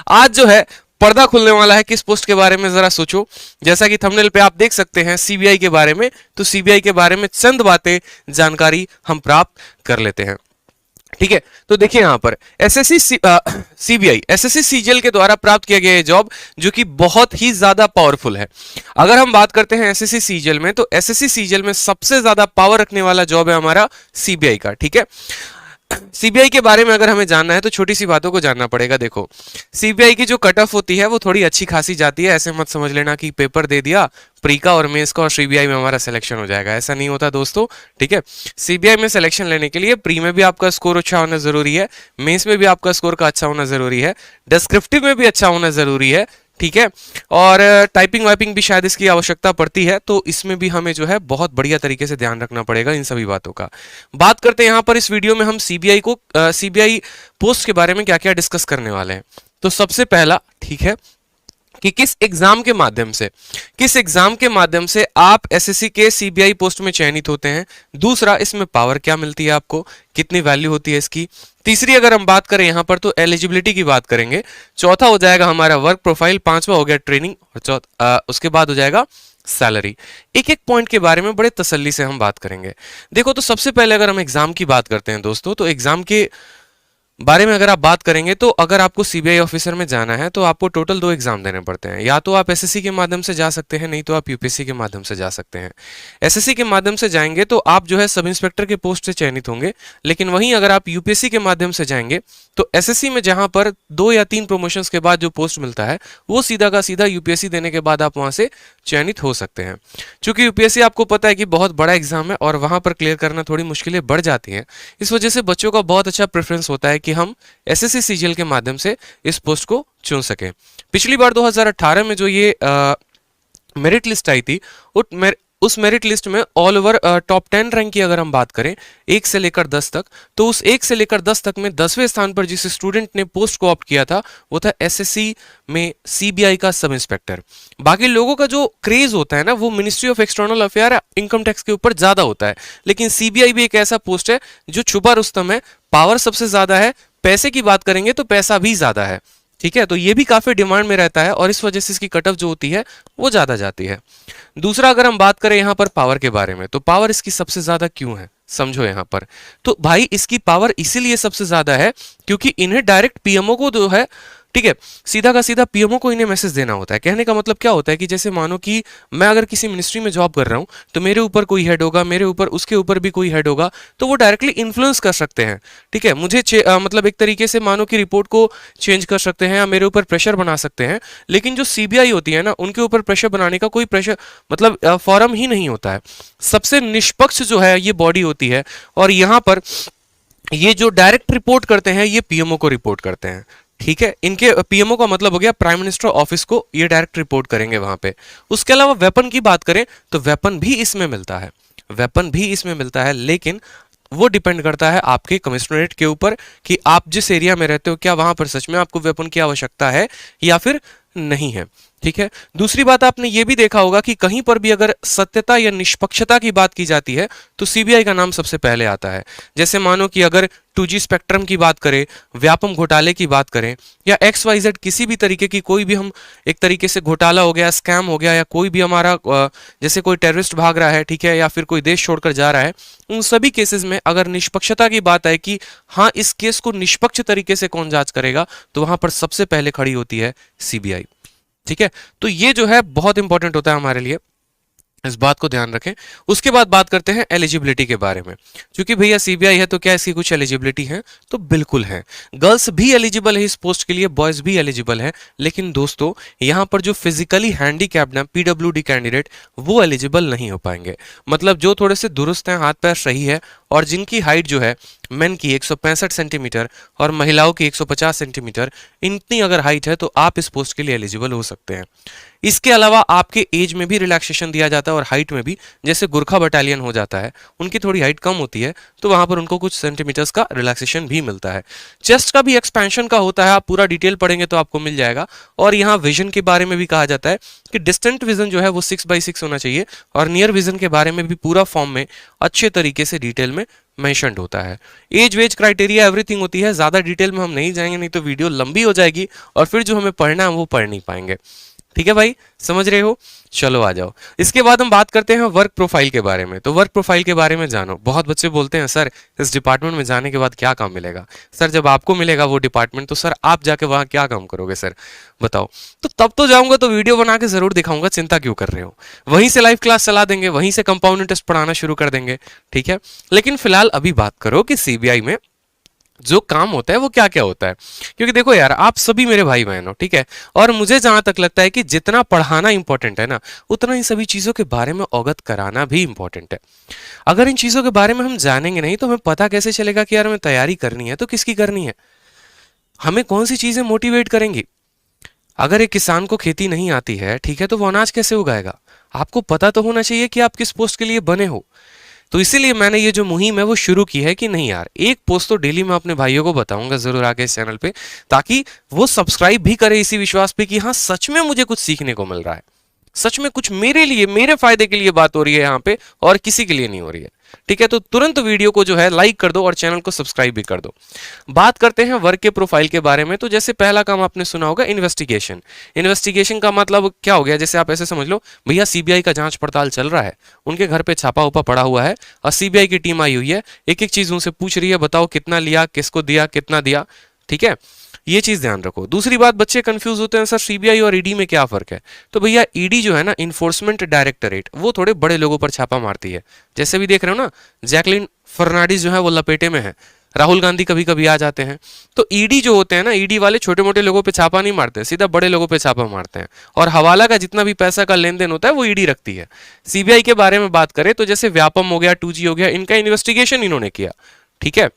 आज जो है पर्दा खुलने वाला है किस पोस्ट के बारे में, जरा सोचो। जैसा कि थंबनेल पे आप देख सकते हैं सीबीआई के बारे में, तो सीबीआई के बारे में चंद बातें जानकारी हम प्राप्त कर लेते हैं। ठीक है, तो देखिए यहां पर एसएससी सीबीआई एसएससी सीजीएल के द्वारा प्राप्त किया गया जॉब जो कि बहुत ही ज्यादा पावरफुल है। अगर हम बात करते हैं एसएससी सीजीएल में, तो एसएससी सीजीएल में सबसे ज्यादा पावर रखने वाला जॉब है हमारा सीबीआई का। ठीक है, सीबीआई के बारे में अगर हमें जानना है तो छोटी सी बातों को जानना पड़ेगा। देखो, सीबीआई की जो कट ऑफ होती है वो थोड़ी अच्छी खासी जाती है। ऐसे मत समझ लेना कि पेपर दे दिया प्री का और मेंस का और सीबीआई में हमारा सिलेक्शन हो जाएगा, ऐसा नहीं होता दोस्तों। ठीक है, सीबीआई में सिलेक्शन लेने के लिए प्री में भी आपका स्कोर अच्छा होना जरूरी है, मेंस में भी आपका स्कोर का अच्छा होना जरूरी है, डिस्क्रिप्टिव में भी अच्छा होना जरूरी है। ठीक है, और टाइपिंग वाइपिंग भी शायद इसकी आवश्यकता पड़ती है, तो इसमें भी हमें जो है बहुत बढ़िया तरीके से ध्यान रखना पड़ेगा इन सभी बातों का। बात करते हैं यहाँ पर इस वीडियो में हम सीबीआई पोस्ट के बारे में क्या क्या डिस्कस करने वाले हैं। तो सबसे पहला, ठीक है, कि किस एग्जाम के माध्यम से आप एसएससी के सीबीआई पोस्ट में चयनित होते हैं। दूसरा, इसमें पावर क्या मिलती है आपको, कितनी वैल्यू होती है इसकी। तीसरी, अगर हम बात करें यहां पर तो एलिजिबिलिटी की बात करेंगे। चौथा हो जाएगा हमारा वर्क प्रोफाइल, पांचवा हो गया ट्रेनिंग, और उसके बाद हो जाएगा सैलरी। एक एक पॉइंट के बारे में बड़े तसल्ली से हम बात करेंगे। देखो, तो सबसे पहले अगर हम एग्जाम की बात करते हैं दोस्तों, तो एग्जाम के बारे में अगर आप बात करेंगे तो अगर आपको सीबीआई ऑफिसर में जाना है तो आपको टोटल 2 एग्जाम देने पड़ते हैं। या तो आप एसएससी के माध्यम से जा सकते हैं, नहीं तो आप यूपीएससी के माध्यम से जा सकते हैं। एसएससी के माध्यम से जाएंगे तो आप जो है सब इंस्पेक्टर के पोस्ट से चयनित होंगे, लेकिन वहीं अगर आप यूपीएससी के माध्यम से जाएंगे तो एसएससी में जहां पर 2 या 3 प्रमोशंस के बाद जो पोस्ट मिलता है वो सीधा का सीधा यूपीएससी देने के बाद आप वहां से चयनित हो सकते हैं। चूंकि यूपीएससी आपको पता है कि बहुत बड़ा एग्जाम है और वहां पर क्लियर करना थोड़ी मुश्किलें बढ़ जाती हैं, इस वजह से बच्चों का बहुत अच्छा प्रेफरेंस होता है कि हम एसएससी सीजीएल के माध्यम से इस पोस्ट को चुन सके। पिछली बार 2018 में जो ये मेरिट लिस्ट आई थी, उस मेरिट लिस्ट में ऑल ओवर टॉप 10 रैंक की अगर हम बात करें 1 से लेकर 10 तक, तो उस 1 से लेकर 10 तक में 10वें स्थान पर जिस स्टूडेंट ने पोस्ट को ऑप्ट किया था वो था एसएससी में सीबीआई का सब इंस्पेक्टर। बाकी लोगों का जो क्रेज होता है ना वो ministry of external affair, income tax के ऊपर ज्यादा होता है, लेकिन सीबीआई भी एक ऐसा पोस्ट है जो छुपा रुस्तम है, पावर सबसे ज्यादा है, पैसे की बात करेंगे तो पैसा भी ज्यादा है। ठीक है, तो ये भी काफी डिमांड में रहता है और इस वजह से इसकी कट ऑफ जो होती है वो ज्यादा जाती है। दूसरा, अगर हम बात करें यहां पर पावर के बारे में, तो पावर इसकी सबसे ज्यादा क्यों है समझो यहां पर। तो भाई इसकी पावर इसीलिए सबसे ज्यादा है क्योंकि इन्हें डायरेक्ट पीएमओ को जो है, ठीक है, सीधा का सीधा पीएमओ को इन्हें मैसेज देना होता है। कहने का मतलब क्या होता है कि जैसे मानो कि मैं अगर किसी मिनिस्ट्री में जॉब कर रहा हूं तो मेरे ऊपर कोई हेड होगा, मेरे ऊपर उसके ऊपर भी कोई हेड होगा, तो वो डायरेक्टली इन्फ्लुएंस कर सकते हैं। ठीक है, मुझे मतलब एक तरीके से मानो कि रिपोर्ट को चेंज कर सकते हैं या मेरे ऊपर प्रेशर बना सकते हैं। लेकिन जो सीबीआई होती है ना, उनके ऊपर प्रेशर बनाने का कोई प्रेशर मतलब फॉरम ही नहीं होता है। सबसे निष्पक्ष जो है ये बॉडी होती है और यहां पर ये जो डायरेक्ट रिपोर्ट करते हैं ये पीएमओ को रिपोर्ट करते हैं। ठीक है, इनके पीएमओ का मतलब हो गया प्राइम मिनिस्टर ऑफिस को, ये डायरेक्ट रिपोर्ट करेंगे वहां पे। उसके अलावा वेपन की बात करें तो वेपन भी इसमें मिलता है, लेकिन वो डिपेंड करता है आपके कमिश्नरेट के ऊपर कि आप जिस एरिया में रहते हो क्या वहां पर सच में आपको वेपन की आवश्यकता है या फिर नहीं है। ठीक है, दूसरी बात आपने ये भी देखा होगा कि कहीं पर भी अगर सत्यता या निष्पक्षता की बात की जाती है तो सीबीआई का नाम सबसे पहले आता है। जैसे मानो कि अगर 2G स्पेक्ट्रम की बात करें, व्यापम घोटाले की बात करें या XYZ किसी भी तरीके की कोई भी हम एक तरीके से घोटाला हो गया, स्कैम हो गया या कोई भी हमारा जैसे कोई टेररिस्ट भाग रहा है, ठीक है, या फिर कोई देश छोड़कर जा रहा है, उन सभी केसेस में अगर निष्पक्षता की बात आए कि हाँ इस केस को निष्पक्ष तरीके से कौन जांच करेगा, तो वहां पर सबसे पहले खड़ी होती है सीबीआई। ठीक है, तो ये जो है बहुत इंपॉर्टेंट होता है हमारे लिए, इस बात को ध्यान रखें। उसके बाद बात करते हैं एलिजिबिलिटी के बारे में। क्योंकि भैया सीबीआई है तो क्या इसकी कुछ एलिजिबिलिटी है, तो बिल्कुल है। गर्ल्स भी एलिजिबल है इस पोस्ट के लिए, बॉयज भी एलिजिबल है, लेकिन दोस्तों यहां पर जो फिजिकली हैंडीकैप्ड है पीडब्ल्यूडी कैंडिडेट वो एलिजिबल नहीं हो पाएंगे। मतलब जो थोड़े से दुरुस्त हैं, हाथ पैर सही है और जिनकी हाइट जो है मेन की 165 सेंटीमीटर और महिलाओं की 150 सेंटीमीटर, इतनी अगर हाइट है तो आप इस पोस्ट के लिए एलिजिबल हो सकते हैं। इसके अलावा आपके एज में भी रिलैक्सेशन दिया जाता है और हाइट में भी, जैसे गुरखा बटालियन हो जाता है, उनकी थोड़ी हाइट कम होती है तो वहां पर उनको कुछ सेंटीमीटर्स का रिलैक्सेशन भी मिलता है। चेस्ट का भी एक्सपेंशन का होता है, आप पूरा डिटेल पढ़ेंगे तो आपको मिल जाएगा। और यहाँ विजन के बारे में भी कहा जाता है कि डिस्टेंट विजन जो है वो 6x6 होना चाहिए और नियर विजन के बारे में भी पूरा फॉर्म में अच्छे तरीके से डिटेल में मेंशन्ड होता है। एज वेज क्राइटेरिया एवरीथिंग होती है, ज्यादा डिटेल में हम नहीं जाएंगे, नहीं तो वीडियो लंबी हो जाएगी और फिर जो हमें पढ़ना है वो पढ़ नहीं पाएंगे। ठीक है भाई, समझ रहे हो? चलो आ जाओ। इसके बाद हम बात करते हैं वर्क प्रोफाइल के बारे में। तो वर्क प्रोफाइल के बारे में जानो। बहुत बच्चे बोलते हैं सर इस डिपार्टमेंट में जाने के बाद क्या काम मिलेगा? सर जब आपको मिलेगा वो डिपार्टमेंट तो सर आप जाके वहां क्या काम करोगे सर, बताओ? तो तब तो जाऊंगा तो वीडियो बना के जरूर दिखाऊंगा, चिंता क्यों कर रहे हो? वहीं से लाइव क्लास चला देंगे, वहीं से कंपाउंड इंटरेस्ट पढ़ाना शुरू कर देंगे। ठीक है, लेकिन फिलहाल अभी बात करो कि सीबीआई में जो काम होता है वो क्या क्या होता है। क्योंकि देखो यार, आप सभी मेरे भाई बहन हो, ठीक है, और मुझे जहां तक लगता है कि जितना पढ़ाना इंपॉर्टेंट है ना, उतना इन सभी चीजों के बारे में अवगत कराना भी इंपॉर्टेंट है। अगर इन चीजों के बारे में हम जानेंगे नहीं तो हमें पता कैसे चलेगा कि यार हमें तैयारी करनी है तो किसकी करनी है, हमें कौन सी चीजें मोटिवेट करेंगी। अगर एक किसान को खेती नहीं आती है, ठीक है, तो वो अनाज कैसे उगाएगा? आपको पता तो होना चाहिए कि आप किस पोस्ट के लिए बने हो। तो इसीलिए मैंने ये जो मुहिम है वो शुरू की है कि नहीं यार, एक पोस्ट तो डेली मैं अपने भाइयों को बताऊंगा जरूर आके इस चैनल पे, ताकि वो सब्सक्राइब भी करे इसी विश्वास पे कि हाँ सच में मुझे कुछ सीखने को मिल रहा है, सच में कुछ मेरे लिए, मेरे फायदे के लिए बात हो रही है यहाँ पे और किसी के लिए नहीं हो रही है। ठीक है, तो तुरंत वीडियो को जो है लाइक कर दो और चैनल को सब्सक्राइब भी कर दो। बात करते हैं वर्क के प्रोफाइल के बारे में। तो जैसे पहला काम आपने सुना होगा इन्वेस्टिगेशन। इन्वेस्टिगेशन का मतलब क्या हो गया? जैसे आप ऐसे समझ लो भैया सीबीआई का जांच पड़ताल चल रहा है, उनके घर पे छापा उपा पड़ा हुआ है और सीबीआई की टीम आई हुई है, एक एक चीज उनसे पूछ रही है, बताओ कितना लिया, किसको दिया, कितना दिया। ठीक है, ये चीज ध्यान रखो। दूसरी बात, बच्चे कंफ्यूज होते हैं सर सीबीआई और ईडी में क्या फर्क है? तो भैया ईडी जो है ना, इन्फोर्समेंट डायरेक्टरेट, वो थोड़े बड़े लोगों पर छापा मारती है। जैसे भी देख रहे हो ना, जैकलिन फर्नांडिस जो है वो लपेटे में है, राहुल गांधी कभी कभी आ जाते हैं। तो ईडी जो होते हैं ना, ईडी वाले छोटे मोटे लोगों पे छापा नहीं मारते, सीधा बड़े लोगों पे छापा मारते हैं। और हवाला का जितना भी पैसा का लेन देन होता है वो ईडी रखती है। सीबीआई के बारे में बात करें तो जैसे व्यापम हो गया, 2G हो गया, इनका इन्वेस्टिगेशन इन्होंने किया। ठीक है,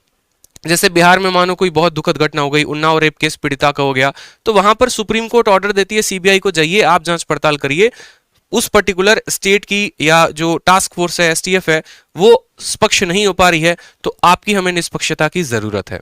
जैसे बिहार में मानो कोई बहुत दुखद घटना हो गई, उन्नाव रेप केस पीड़िता का हो गया, तो वहां पर सुप्रीम कोर्ट ऑर्डर देती है सीबीआई को, जाइए आप जांच पड़ताल करिए, उस पर्टिकुलर स्टेट की या जो टास्क फोर्स है, एसटीएफ है, वो पक्ष नहीं हो पा रही है, तो आपकी हमें निष्पक्षता की जरूरत है।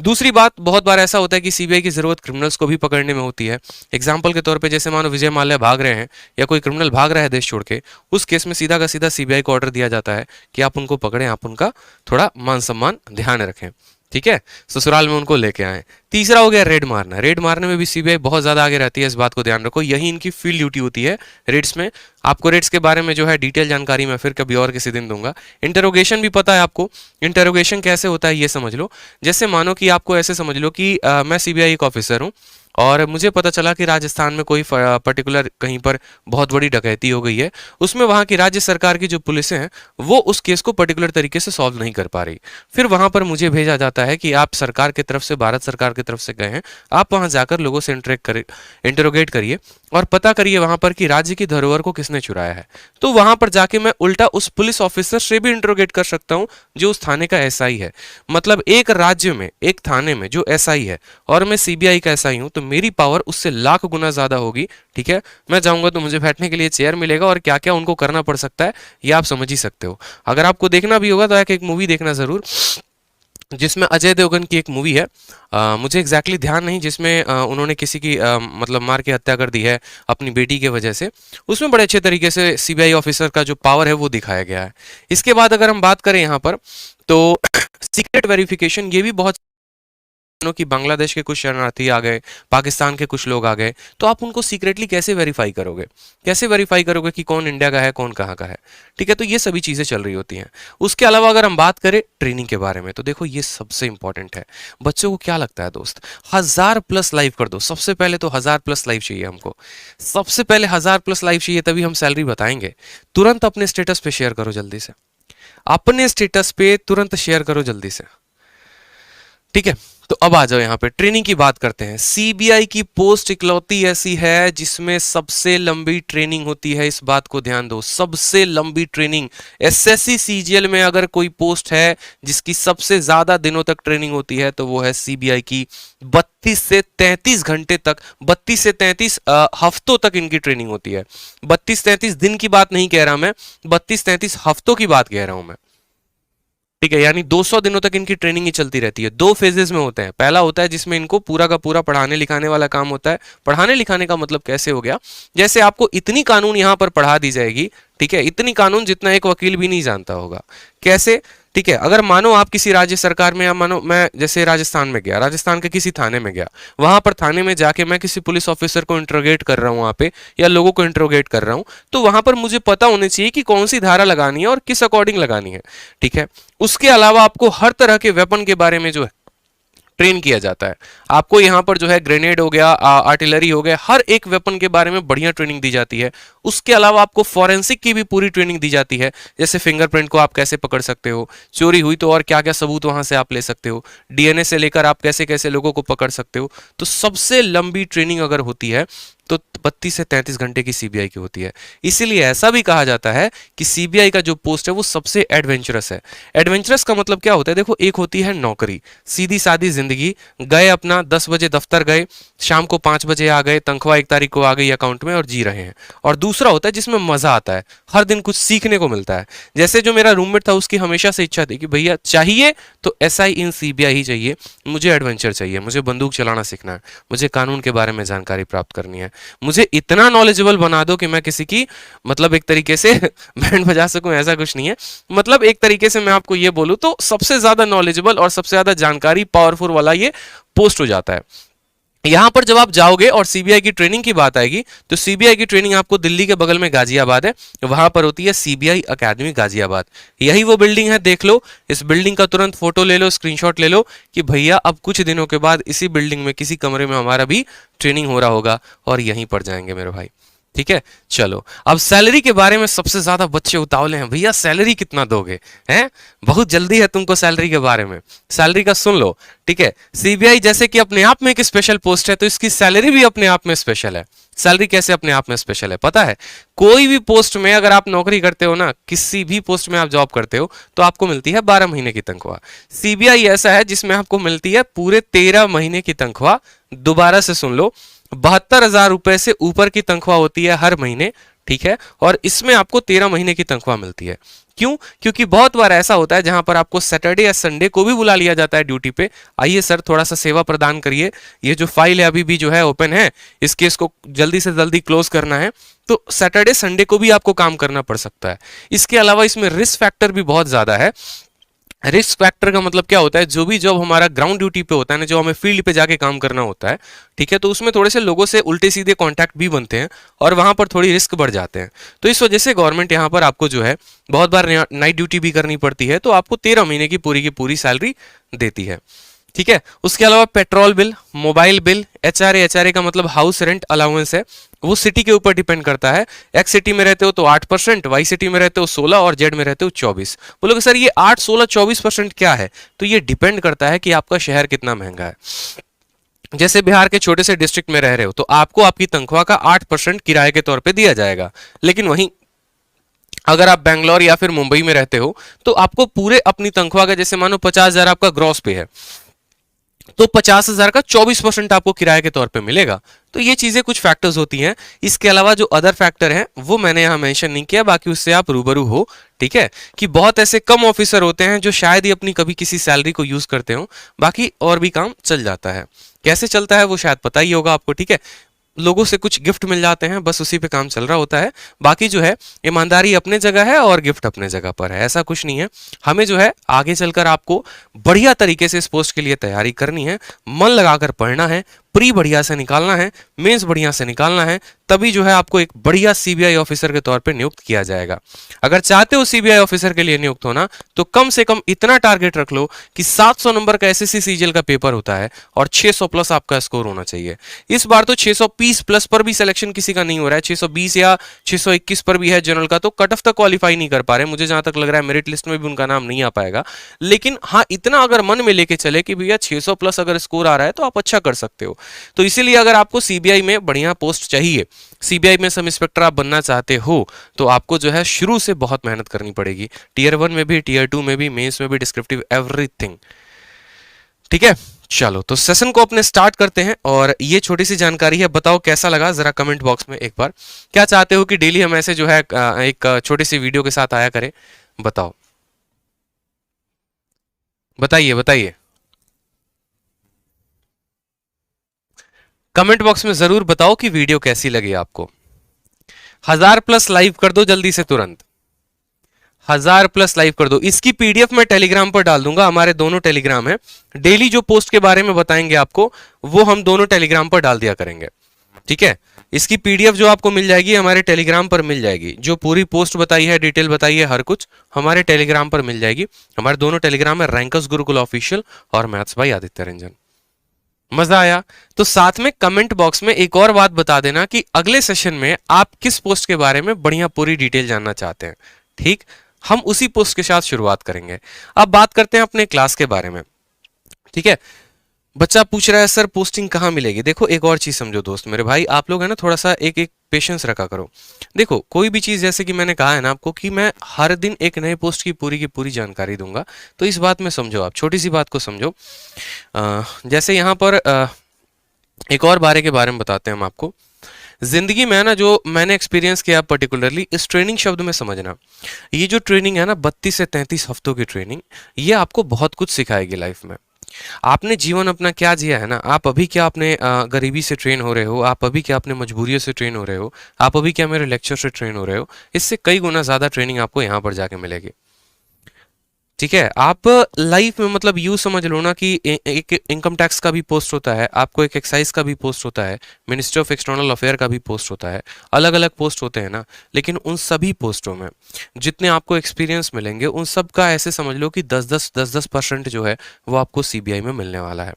दूसरी बात, बहुत बार ऐसा होता है कि सीबीआई की जरूरत क्रिमिनल्स को भी पकड़ने में होती है। एग्जाम्पल के तौर पे जैसे मानो विजय माल्या भाग रहे हैं या कोई क्रिमिनल भाग रहा है देश छोड़ के, उस केस में सीधा का सीधा सीबीआई को ऑर्डर दिया जाता है कि आप उनको पकड़ें, आप उनका थोड़ा मान सम्मान ध्यान रखें। ठीक है, ससुराल में उनको लेके आए। तीसरा हो गया रेड मारना। रेड मारने में भी सीबीआई बहुत ज्यादा आगे रहती है, इस बात को ध्यान रखो, यही इनकी फील्ड ड्यूटी होती है रेड्स में। आपको रेड्स के बारे में जो है डिटेल जानकारी मैं फिर कभी और किसी दिन दूंगा। इंटरोगेशन भी पता है आपको, इंटरोगेशन कैसे होता है ये समझ लो। जैसे मानो कि आपको ऐसे समझ लो कि मैं सीबीआई एक ऑफिसर हूँ और मुझे पता चला कि राजस्थान में कोई पर्टिकुलर कहीं पर बहुत बड़ी डकैती हो गई है, उसमें वहां की राज्य सरकार की जो पुलिस हैं वो उस केस को पर्टिकुलर तरीके से सॉल्व नहीं कर पा रही। फिर वहां पर मुझे भेजा जाता है कि आप सरकार की तरफ से, भारत सरकार की तरफ से गए हैं, आप वहां जाकर लोगों से इंटरोगेट करिए और पता करिए वहां पर कि राज्य की धरोहर को किसने चुराया है। तो वहां पर जाके मैं उल्टा उस पुलिस ऑफिसर से भी इंटरोगेट कर सकता हूं जो उस थाने का एसआई है। मतलब एक राज्य में, एक थाने में जो एसआई है और मैं सीबीआई का एसआई हूं, तो मेरी पावर उससे लाख गुना ज्यादा होगी। ठीक है, मैं जाऊंगा तो मुझे बैठने के लिए चेयर मिलेगा और क्या क्या उनको करना पड़ सकता है ये आप समझ ही सकते हो। अगर आपको देखना भी होगा तो एक मूवी देखना जरूर, जिसमें अजय देवगन की एक मूवी है, मुझे एग्जैक्टली ध्यान नहीं, जिसमें उन्होंने किसी की मतलब मार के हत्या कर दी है अपनी बेटी के वजह से। उसमें बड़े अच्छे तरीके से सीबीआई ऑफिसर का जो पावर है वो दिखाया गया है। इसके बाद अगर हम बात करें यहाँ पर तो सीक्रेट वेरिफिकेशन, ये भी बहुत कि बांग्लादेश के कुछ शरणार्थी आ गए, पाकिस्तान के कुछ लोग आ गए, तो आप उनको सीक्रेटली कैसे वेरीफाई करोगे, कैसे वेरीफाई करोगे कि कौन इंडिया का है, कौन कहाँ का है। ठीक है, तो ये सभी चीजें चल रही होती हैं। उसके अलावा अगर हम बात करें ट्रेनिंग के बारे में, तो देखो ये सबसे इंपॉर्टेंट है। बच्चों को क्या लगता है दोस्त, 1000+ लाइव कर दो। सबसे पहले तो 1000+ लाइव चाहिए हमको, सबसे पहले 1000+ लाइव चाहिए, तभी हम सैलरी बताएंगे। तुरंत अपने स्टेटस पे शेयर करो जल्दी से, अपने स्टेटस पे तुरंत शेयर करो जल्दी से। ठीक है, तो अब आ जाओ यहाँ पे ट्रेनिंग की बात करते हैं। सीबीआई की पोस्ट इकलौती ऐसी है जिसमें सबसे लंबी ट्रेनिंग होती है, इस बात को ध्यान दो, सबसे लंबी ट्रेनिंग। एसएससी सीजीएल में अगर कोई पोस्ट है जिसकी सबसे ज्यादा दिनों तक ट्रेनिंग होती है तो वो है सीबीआई की। 32 से 33 घंटे तक, 32 से 33 हफ्तों तक इनकी ट्रेनिंग होती है। 32-33 दिन की बात नहीं कह रहा मैं, 32-33 हफ्तों की बात कह रहा हूं मैं। ठीक है, यानी 200 दिनों तक इनकी ट्रेनिंग ही चलती रहती है। 2 फेजेस में होते हैं। पहला होता है जिसमें इनको पूरा का पूरा पढ़ाने लिखाने वाला काम होता है। पढ़ाने लिखाने का मतलब कैसे हो गया, जैसे आपको इतनी कानून यहां पर पढ़ा दी जाएगी, ठीक है, इतनी कानून जितना एक वकील भी नहीं जानता होगा। कैसे? ठीक है। अगर मानो आप किसी राज्य सरकार में, या मानो मैं जैसे राजस्थान में गया, राजस्थान के किसी थाने में गया, वहां पर थाने में जाके मैं किसी पुलिस ऑफिसर को इंट्रोगेट कर रहा हूं वहां पे, या लोगों को इंट्रोगेट कर रहा हूं, तो वहां पर मुझे पता होनी चाहिए कि कौन सी धारा लगानी है और किस अकॉर्डिंग लगानी है। ठीक है। उसके अलावा आपको हर तरह के वेपन के बारे में जो है ट्रेन किया जाता है। आपको यहाँ पर जो है ग्रेनेड हो गया, आर्टिलरी हो गया, हर एक वेपन के बारे में बढ़िया ट्रेनिंग दी जाती है। उसके अलावा आपको फॉरेंसिक की भी पूरी ट्रेनिंग दी जाती है, जैसे फिंगरप्रिंट को आप कैसे पकड़ सकते हो, चोरी हुई तो और क्या क्या सबूत वहां से आप ले सकते हो, डीएनए से लेकर आप कैसे कैसे लोगों को पकड़ सकते हो। तो सबसे लंबी ट्रेनिंग अगर होती है तो 32 से 33 घंटे की सीबीआई की होती है। इसीलिए ऐसा भी कहा जाता है कि सीबीआई का जो पोस्ट है वो सबसे एडवेंचरस है। एडवेंचरस का मतलब क्या होता है? देखो, एक होती है नौकरी, सीधी सादी जिंदगी, गए अपना 10 बजे दफ्तर गए, शाम को 5 बजे आ गए, तनख्वाह 1 तारीख को आ गई अकाउंट में और जी रहे हैं। और दूसरा होता है जिसमें मजा आता है, हर दिन कुछ सीखने को मिलता है। जैसे जो मेरा रूममेट था, उसकी हमेशा से इच्छा थी कि भैया चाहिए तो एसआई इन सीबीआई ही चाहिए, मुझे एडवेंचर चाहिए, मुझे बंदूक चलाना सीखना है, मुझे कानून के बारे में जानकारी प्राप्त करनी है, मुझे इतना नॉलेजेबल बना दो कि मैं किसी की मतलब एक तरीके से बैंड बजा सकूं। ऐसा कुछ नहीं है, मतलब एक तरीके से मैं आपको ये बोलूं तो सबसे ज्यादा नॉलेजेबल और सबसे ज्यादा जानकारी पावरफुल वाला ये पोस्ट हो जाता है। यहां पर जब आप जाओगे और सीबीआई की ट्रेनिंग की बात आएगी, तो सीबीआई की ट्रेनिंग आपको दिल्ली के बगल में गाजियाबाद है, वहां पर होती है सीबीआई अकेडमी गाजियाबाद। यही वो बिल्डिंग है, देख लो, इस बिल्डिंग का तुरंत फोटो ले लो, स्क्रीनशॉट ले लो कि भैया अब कुछ दिनों के बाद इसी बिल्डिंग में किसी कमरे में हमारा भी ट्रेनिंग हो रहा होगा और यहीं पर जाएंगे मेरे भाई। ठीक है। चलो, अब सैलरी के बारे में सबसे ज्यादा बच्चे उतावले हैं, भैया सैलरी कितना दोगे, हैं? बहुत जल्दी है तुमको सैलरी के बारे में, सैलरी का सुन लो। ठीक है। सीबीआई जैसे कि अपने आप में एक स्पेशल पोस्ट है, तो इसकी सैलरी भी अपने आप में स्पेशल है। सैलरी कैसे अपने आप में स्पेशल है पता है? कोई भी पोस्ट में अगर आप नौकरी करते हो ना, किसी भी पोस्ट में आप जॉब करते हो, तो आपको मिलती है 12 महीने की तनख्वाह। सीबीआई ऐसा है जिसमें आपको मिलती है पूरे 13 महीने की तनख्वाह। दोबारा से सुन लो, 72,000 रुपए से ऊपर की तनख्वाह होती है हर महीने। ठीक है। और इसमें आपको 13 महीने की तनख्वाह मिलती है। क्यों? क्योंकि बहुत बार ऐसा होता है जहां पर आपको सैटरडे या संडे को भी बुला लिया जाता है ड्यूटी पे, आइए सर थोड़ा सा सेवा प्रदान करिए, ये जो फाइल है अभी भी जो है ओपन है, इस केस को जल्दी से जल्दी क्लोज करना है। तो सैटरडे संडे को भी आपको काम करना पड़ सकता है। इसके अलावा इसमें रिस्क फैक्टर भी बहुत ज्यादा है। रिस्क फैक्टर का मतलब क्या होता है? जो भी जॉब हमारा ग्राउंड ड्यूटी पे होता है ना, जो हमें फील्ड पे जाके काम करना होता है, ठीक है, तो उसमें थोड़े से लोगों से उल्टे सीधे कांटेक्ट भी बनते हैं और वहां पर थोड़ी रिस्क बढ़ जाते हैं। तो इस वजह से गवर्नमेंट यहाँ पर आपको जो है बहुत बार नाइट ड्यूटी भी करनी पड़ती है, तो आपको 13 महीने की पूरी सैलरी देती है। ठीक है। उसके अलावा petrol bill, mobile bill, HRA, HRA का मतलब हाउस रेंट अलाउंस है, वो सिटी के ऊपर डिपेंड करता है। एक्स सिटी में रहते हो तो 8%, वाई सिटी में रहते हो 16 और जेड में रहते हो 24। बोलोगे सर ये 8, 16, 24% क्या है? तो ये डिपेंड करता है कि आपका शहर कितना महंगा है। जैसे बिहार के छोटे से डिस्ट्रिक्ट में रह रहे हो तो आपको आपकी तनख्वाह का 8% किराए के तौर पे दिया जाएगा। लेकिन वहीं अगर आप बैंगलोर या फिर मुंबई में रहते हो तो आपको पूरे अपनी तनख्वाह का, जैसे मानो 50,000 आपका ग्रॉस पे है, तो 50,000 का 24% आपको किराए के तौर पे मिलेगा। तो ये चीजें कुछ फैक्टर्स होती हैं। इसके अलावा जो अदर फैक्टर हैं वो मैंने यहां मेंशन नहीं किया, बाकी उससे आप रूबरू हो। ठीक है। कि बहुत ऐसे कम ऑफिसर होते हैं जो शायद ही अपनी कभी किसी सैलरी को यूज करते हो, बाकी और भी काम चल जाता है। कैसे चलता है वो शायद पता ही होगा आपको। ठीक है। लोगों से कुछ गिफ्ट मिल जाते हैं, बस उसी पे काम चल रहा होता है। बाकी जो है ईमानदारी अपने जगह है और गिफ्ट अपने जगह पर है, ऐसा कुछ नहीं है। हमें जो है आगे चलकर आपको बढ़िया तरीके से इस पोस्ट के लिए तैयारी करनी है, मन लगाकर पढ़ना है, प्री बढ़िया से निकालना है, मेंस बढ़िया से निकालना है, तभी जो है आपको एक बढ़िया सीबीआई ऑफिसर के तौर पे नियुक्त किया जाएगा। अगर चाहते हो सीबीआई ऑफिसर के लिए नियुक्त होना तो कम से कम इतना टारगेट रख लो कि 700 नंबर का एसएससी सीजीएल का पेपर होता है और 600 प्लस आपका स्कोर होना चाहिए। इस बार तो 620 प्लस पर भी सिलेक्शन किसी का नहीं हो रहा है, 620 या 621 पर भी है जनरल का, तो कट ऑफ तक क्वालिफाई नहीं कर पा रहे। मुझे जहां तक लग रहा है मेरिट लिस्ट में भी उनका नाम नहीं आ पाएगा। लेकिन हाँ, इतना अगर मन में लेके चले कि भैया 600 प्लस अगर स्कोर आ रहा है तो आप अच्छा कर सकते हो। तो इसीलिए अगर आपको सीबीआई में बढ़िया पोस्ट चाहिए, सीबीआई में सब इंस्पेक्टर आप बनना चाहते हो, तो आपको जो है शुरू से बहुत मेहनत करनी पड़ेगी। टीयर 1 में भी, टीयर 2 में भी, मेंस में भी, डिस्क्रिप्टिव, एवरीथिंग। ठीक है। चलो, तो सेशन को अपने स्टार्ट करते हैं और ये छोटी सी जानकारी है, बताओ कैसा लगा जरा कमेंट बॉक्स में एक बार। क्या चाहते हो कि डेली हम ऐसे जो है एक छोटी सी वीडियो के साथ आया करें? बताओ, बताइए बताइए, कमेंट बॉक्स में जरूर बताओ कि वीडियो कैसी लगी आपको। 1000 प्लस लाइव कर दो जल्दी से, तुरंत 1000+ लाइव कर दो। इसकी पीडीएफ मैं टेलीग्राम पर डाल दूंगा, हमारे दोनों टेलीग्राम है। डेली जो पोस्ट के बारे में बताएंगे आपको वो हम दोनों टेलीग्राम पर डाल दिया करेंगे, ठीक है। इसकी पीडीएफ जो आपको मिल जाएगी हमारे टेलीग्राम पर मिल जाएगी, जो पूरी पोस्ट बताई है, डिटेल बताई है, हर कुछ हमारे टेलीग्राम पर मिल जाएगी। हमारे दोनों टेलीग्राम है, रैंकर्स गुरुकुल ऑफिशियल और मैथ्स बाय आदित्य रंजन। मजा आया? तो साथ में कमेंट बॉक्स में एक और बात बता देना कि अगले सेशन में आप किस पोस्ट के बारे में बढ़िया पूरी डिटेल जानना चाहते हैं, ठीक। हम उसी पोस्ट के साथ शुरुआत करेंगे। अब बात करते हैं अपने क्लास के बारे में, ठीक है। बच्चा पूछ रहा है सर पोस्टिंग कहाँ मिलेगी। देखो एक और चीज समझो दोस्त मेरे भाई, आप लोग है ना थोड़ा सा एक एक पेशेंस रखा करो। देखो कोई भी चीज, जैसे कि मैंने कहा है ना आपको कि मैं हर दिन एक नए पोस्ट की पूरी जानकारी दूंगा, तो इस बात में समझो, आप छोटी सी बात को समझो। जैसे यहाँ पर एक और के बारे में बताते हैं हम आपको। जिंदगी में है ना जो मैंने एक्सपीरियंस किया पर्टिकुलरली, इस ट्रेनिंग शब्द में समझना, ये जो ट्रेनिंग है ना 32 से 33 हफ्तों की ट्रेनिंग, ये आपको बहुत कुछ सिखाएगी लाइफ में। आपने जीवन अपना क्या जिया है ना, आप अभी क्या अपने गरीबी से ट्रेन हो रहे हो, आप अभी क्या अपने मजबूरियों से ट्रेन हो रहे हो, आप अभी क्या मेरे लेक्चर से ट्रेन हो रहे हो, इससे कई गुना ज्यादा ट्रेनिंग आपको यहाँ पर जाके मिलेगी, ठीक है। आप लाइफ में मतलब यूं समझ लो ना कि एक इनकम टैक्स का भी पोस्ट होता है, आपको एक एक्साइज का भी पोस्ट होता है, मिनिस्ट्री ऑफ एक्सटर्नल अफेयर का भी पोस्ट होता है, अलग अलग पोस्ट होते हैं ना। लेकिन उन सभी पोस्टों में जितने आपको एक्सपीरियंस मिलेंगे, उन सब का ऐसे समझ लो कि 10-10% जो है वो आपको सीबीआई में मिलने वाला है।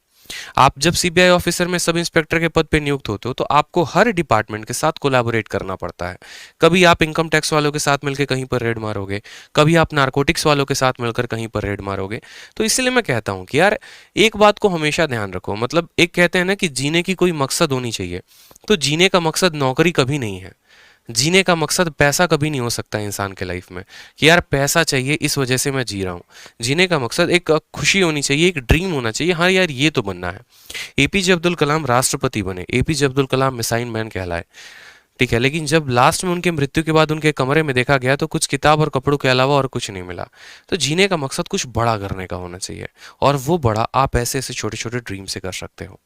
आप जब सीबीआई ऑफिसर में सब इंस्पेक्टर के पद पे नियुक्त होते हो तो आपको हर डिपार्टमेंट के साथ कोलैबोरेट करना पड़ता है। कभी आप इनकम टैक्स वालों के साथ मिलकर कहीं पर रेड मारोगे, कभी आप नारकोटिक्स वालों के साथ मिलकर कहीं पर रेड मारोगे। तो इसलिए मैं कहता हूं कि यार एक बात को हमेशा ध्यान रखो, मतलब एक कहते हैं ना कि जीने की कोई मकसद होनी चाहिए, तो जीने का मकसद नौकरी कभी नहीं है। जीने का मकसद पैसा कभी नहीं हो सकता इंसान के लाइफ में कि यार पैसा चाहिए इस वजह से मैं जी रहा हूँ। जीने का मकसद एक खुशी होनी चाहिए, एक ड्रीम होना चाहिए, हाँ यार ये तो बनना है। एपीजे अब्दुल कलाम राष्ट्रपति बने, APJ Abdul Kalam missile man कहलाए, ठीक है। लेकिन जब लास्ट में उनके मृत्यु के बाद उनके कमरे में देखा गया तो कुछ किताब और कपड़ों के अलावा और कुछ नहीं मिला। तो जीने का मकसद कुछ बड़ा करने का होना चाहिए, और वो बड़ा आप ऐसे ऐसे छोटे छोटे ड्रीम से कर सकते हो।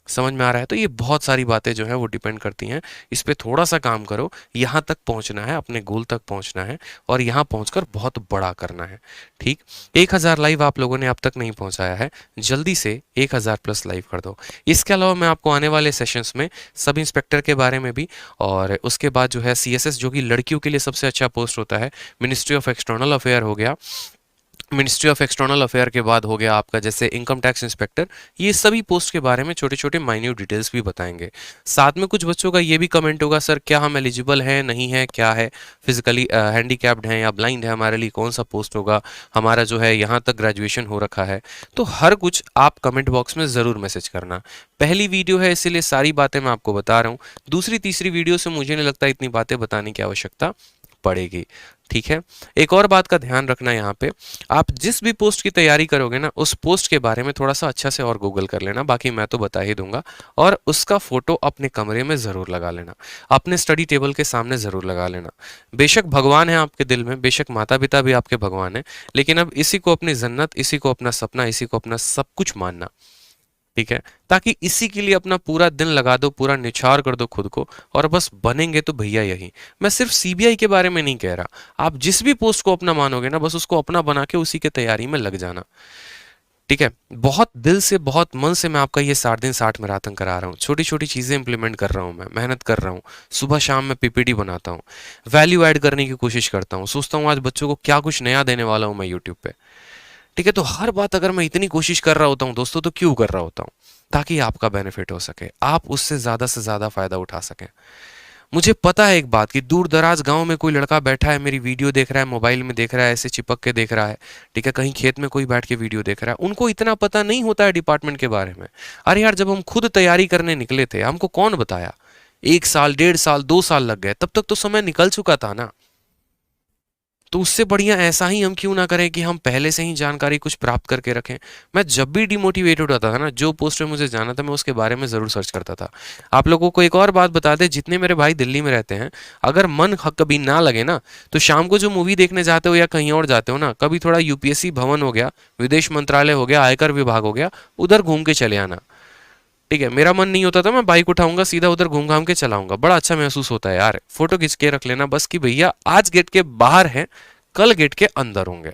समझ में आ रहा है? तो ये बहुत सारी बातें जो है वो डिपेंड करती हैं, इस पे थोड़ा सा काम करो, यहाँ तक पहुँचना है, अपने गोल तक पहुँचना है, और यहाँ पहुँचकर बहुत बड़ा करना है, ठीक। 1000 लाइव आप लोगों ने अब तक नहीं पहुँचाया है, जल्दी से 1000+ लाइव कर दो। इसके अलावा मैं आपको आने वाले सेशंस में सब इंस्पेक्टर के बारे में भी, और उसके बाद जो है सीएसएस जो कि लड़कियों के लिए सबसे अच्छा पोस्ट होता है, मिनिस्ट्री ऑफ एक्सटर्नल अफेयर हो गया, मिनिस्ट्री ऑफ एक्सटर्नल अफेयर के बाद हो गया आपका जैसे इनकम टैक्स इंस्पेक्टर, ये सभी पोस्ट के बारे में छोटे छोटे माइन्यूट डिटेल्स भी बताएंगे। साथ में कुछ बच्चों का ये भी कमेंट होगा सर क्या हम एलिजिबल हैं, नहीं है, क्या है, फिजिकली हैंडीकैप्ड हैं या ब्लाइंड है, हमारे लिए कौन सा पोस्ट होगा, हमारा जो है यहाँ तक ग्रेजुएशन हो रखा है। तो हर कुछ आप कमेंट बॉक्स में ज़रूर मैसेज करना। पहली वीडियो है इसीलिए सारी बातें मैं आपको बता रहा हूँ, दूसरी तीसरी वीडियो से मुझे नहीं लगता इतनी बातें बताने की आवश्यकता पड़ेगी, ठीक है। एक और बात का ध्यान रखना, यहाँ पे आप जिस भी पोस्ट की तैयारी करोगे ना, उस पोस्ट के बारे में थोड़ा सा अच्छा से और गूगल कर लेना, बाकी मैं तो बता ही दूंगा, और उसका फोटो अपने कमरे में जरूर लगा लेना, अपने स्टडी टेबल के सामने जरूर लगा लेना। बेशक भगवान है आपके दिल में, बेशक माता पिता भी आपके भगवान है, लेकिन अब इसी को अपनी जन्नत, इसी को अपना सपना, इसी को अपना सब कुछ मानना, ठीक है। ताकि इसी के लिए अपना पूरा दिन लगा दो, पूरा निछावर कर दो खुद को, और बस बनेंगे तो भैया यही। मैं सिर्फ सीबीआई के बारे में नहीं कह रहा, आप जिस भी पोस्ट को अपना मानोगे ना, बस उसको अपना बना के उसी के तैयारी में लग जाना, ठीक है। बहुत दिल से, बहुत मन से मैं आपका ये 60 दिन 60 मैराथन करा रहा हूँ, छोटी छोटी चीजें इंप्लीमेंट कर रहा हूँ, मैं मेहनत कर रहा हूँ, सुबह शाम में पीपीटी बनाता हूँ, वैल्यू ऐड करने की कोशिश करता हूँ, सोचता हूँ आज बच्चों को क्या कुछ नया देने वाला हूँ मैं यूट्यूब पे, ठीक है। तो हर बात अगर मैं इतनी कोशिश कर रहा होता हूँ दोस्तों, तो क्यों कर रहा होता हूँ? ताकि आपका बेनिफिट हो सके, आप उससे ज्यादा फायदा उठा सकें। मुझे पता है एक बात कि दूर दराज गांव में कोई लड़का बैठा है, मेरी वीडियो देख रहा है, मोबाइल में देख रहा है, ऐसे चिपक के देख रहा है, ठीक है, कहीं खेत में कोई बैठ के वीडियो देख रहा है, उनको इतना पता नहीं होता है डिपार्टमेंट के बारे में। अरे यार जब हम खुद तैयारी करने निकले थे, हमको कौन बताया? 1 साल, 1.5 साल, 2 साल लग गए, तब तक तो समय निकल चुका था ना। तो उससे बढ़िया ऐसा ही हम क्यों ना करें कि हम पहले से ही जानकारी कुछ प्राप्त करके रखें। मैं जब भी डिमोटिवेटेड होता था ना, जो पोस्ट में मुझे जाना था, मैं उसके बारे में जरूर सर्च करता था। आप लोगों को एक और बात बता दें, जितने मेरे भाई दिल्ली में रहते हैं, अगर मन कभी ना लगे ना, तो शाम को जो मूवी देखने जाते हो या कहीं और जाते हो ना, कभी थोड़ा यूपीएससी भवन हो गया, विदेश मंत्रालय हो गया, आयकर विभाग हो गया, उधर घूम के चले आना, ठीक है। मेरा मन नहीं होता था, मैं बाइक उठाऊंगा सीधा उधर घूम घाम के चलाऊंगा, बड़ा अच्छा महसूस होता है यार। फोटो खींच के रख लेना बस कि भैया आज गेट के बाहर है, कल गेट के अंदर होंगे।